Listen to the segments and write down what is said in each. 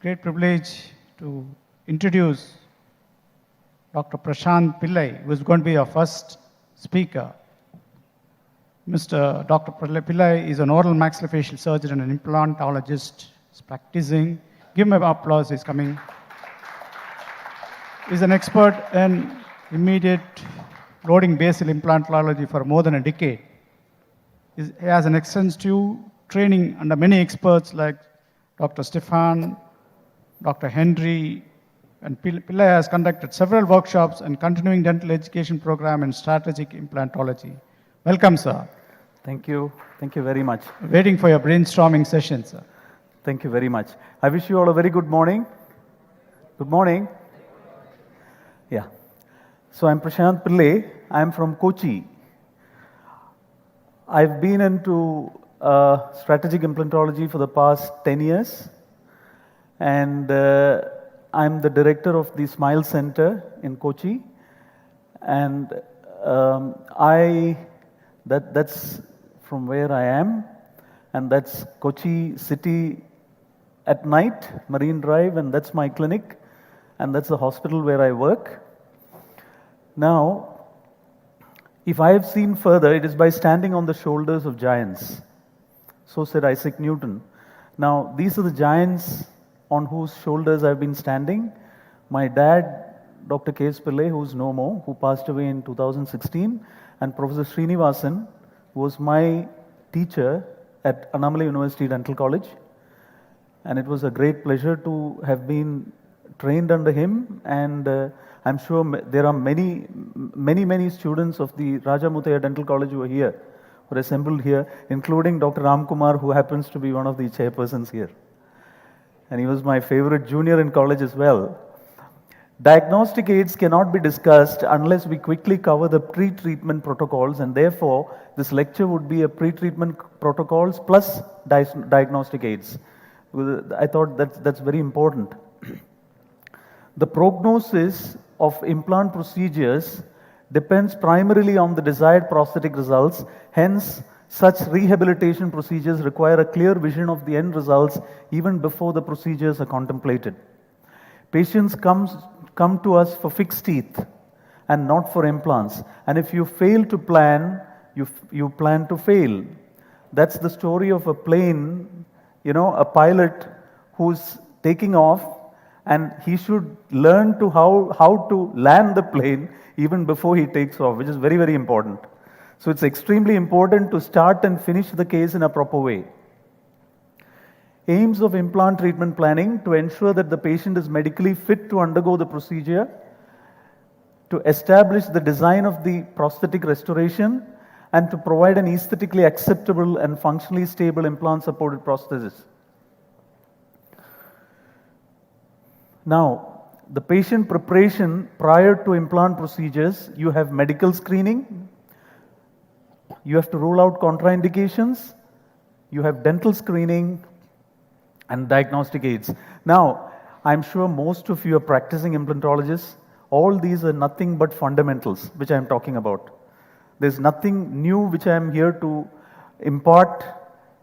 great privilege to introduce Dr. Prashant Pillai, who is going to be our first speaker. Mr. Dr. Pillai is an oral maxillofacial surgeon and an implantologist. He's practicing. Give him an applause, he's coming. He's an expert in immediate loading basal implantology for more than a decade. He has an extensive training under many experts like Dr. Stefan, Dr. Henry, and Pillai has conducted several workshops and continuing dental education program in strategic implantology. Welcome, sir. Thank you. Thank you very much. Waiting for your brainstorming session, sir. Thank you very much. I wish you all a very good morning. Good morning. Yeah. So I'm Prashant Pillai. I'm from Kochi. I've been into strategic implantology for the past 10 years. And I'm the director of the Smile Center in Kochi. And that's from where I am. And that's Kochi city at night, Marine Drive, and that's my clinic. And that's the hospital where I work. Now, if I have seen further, it is by standing on the shoulders of giants. So said Isaac Newton. Now, these are the giants on whose shoulders I've been standing. My dad, Dr. K.S. Pillai, who's no more, who passed away in 2016, and Professor Srinivasan was my teacher at Annamalai University Dental College. And it was a great pleasure to have been trained under him. And I'm sure there are many students of the Raja Muthiah Dental College who are here, who are assembled here, including Dr. Ramkumar, who happens to be one of the chairpersons here. And he was my favorite junior in college as well. Diagnostic aids cannot be discussed unless we quickly cover the pre-treatment protocols, and therefore this lecture would be a pre-treatment protocols plus diagnostic aids. I thought that's very important. The prognosis of implant procedures depends primarily on the desired prosthetic results. Hence, such rehabilitation procedures require a clear vision of the end results even before the procedures are contemplated. Patients come to us for fixed teeth and not for implants. And if you fail to plan, you plan to fail. That's the story of a plane, a pilot who's taking off, and he should learn to how to land the plane even before he takes off, which is very, very important. So it's extremely important to start and finish the case in a proper way. Aims of implant treatment planning: to ensure that the patient is medically fit to undergo the procedure, to establish the design of the prosthetic restoration, and to provide an aesthetically acceptable and functionally stable implant-supported prosthesis. Now, the patient preparation prior to implant procedures: you have medical screening, you have to rule out contraindications, you have dental screening, and diagnostic aids. Now, I'm sure most of you are practicing implantologists. All these are nothing but fundamentals, which I'm talking about. There's nothing new which I'm here to impart.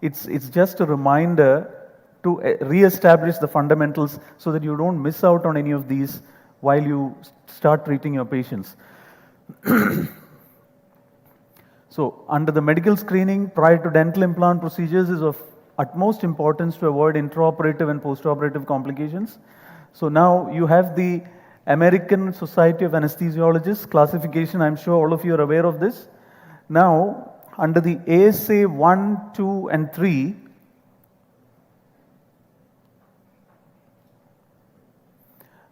It's just a reminder to re-establish the fundamentals so that you don't miss out on any of these while you start treating your patients. So, under the medical screening prior to dental implant procedures is of utmost importance to avoid intraoperative and postoperative complications. So now you have the American Society of Anesthesiologists classification. I'm sure all of you are aware of this. Now, under the ASA 1, 2, and 3,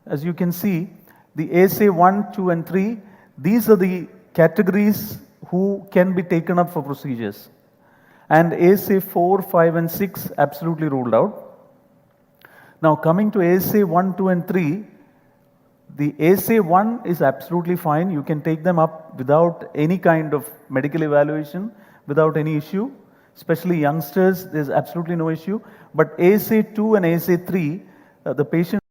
as you can see, the ASA 1, 2, and 3, these are the categories who can be taken up for procedures. And ASA 4, 5, and 6 absolutely ruled out. Now, coming to ASA 1, 2, and 3, the ASA 1 is absolutely fine. You can take them up without any kind of medical evaluation, without any issue. Especially youngsters, there's absolutely no issue. But ASA 2 and ASA 3, the patient